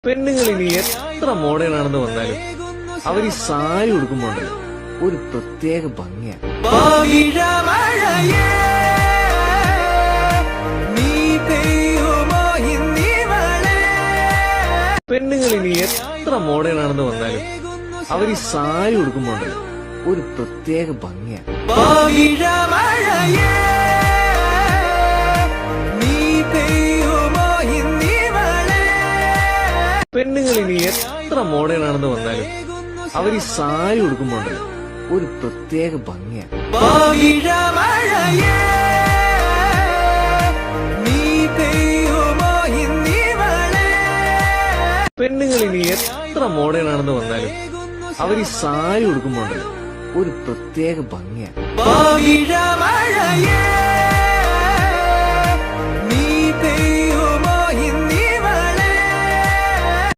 പെണ്ണുങ്ങൾ ഇനി എത്ര മോഡേൺ ആണെന്ന് പറഞ്ഞാലും അവർ ഈ സാരി ഉടുക്കുമ്പോണ്ടല്ലോ ഒരു പ്രത്യേക ഭംഗിയാണ്. പെണ്ണുങ്ങൾ ഇനി എത്ര മോഡേൺ ആണെന്ന് പറഞ്ഞാലും അവർ ഈ സാരി ഉടുക്കുമ്പോണ്ടല്ലോ ഒരു പ്രത്യേക ഭംഗിയാണ്. പെണ്ണുങ്ങൾ ഇനി എത്ര മോഡേൺ ആണെന്ന് പറഞ്ഞാലും അവർ ഈ സാരി ഉടുക്കുമ്പോണ്ടല്ലോ ഒരു പ്രത്യേക ഭംഗിയാണ്. പെണ്ണുങ്ങൾ ഇനി എത്ര മോഡേൺ ആണെന്ന് പറഞ്ഞാലും അവർ ഈ സാരി ഉടുക്കുമ്പോണ്ടല്ലോ ഒരു പ്രത്യേക ഭംഗിയാണ്.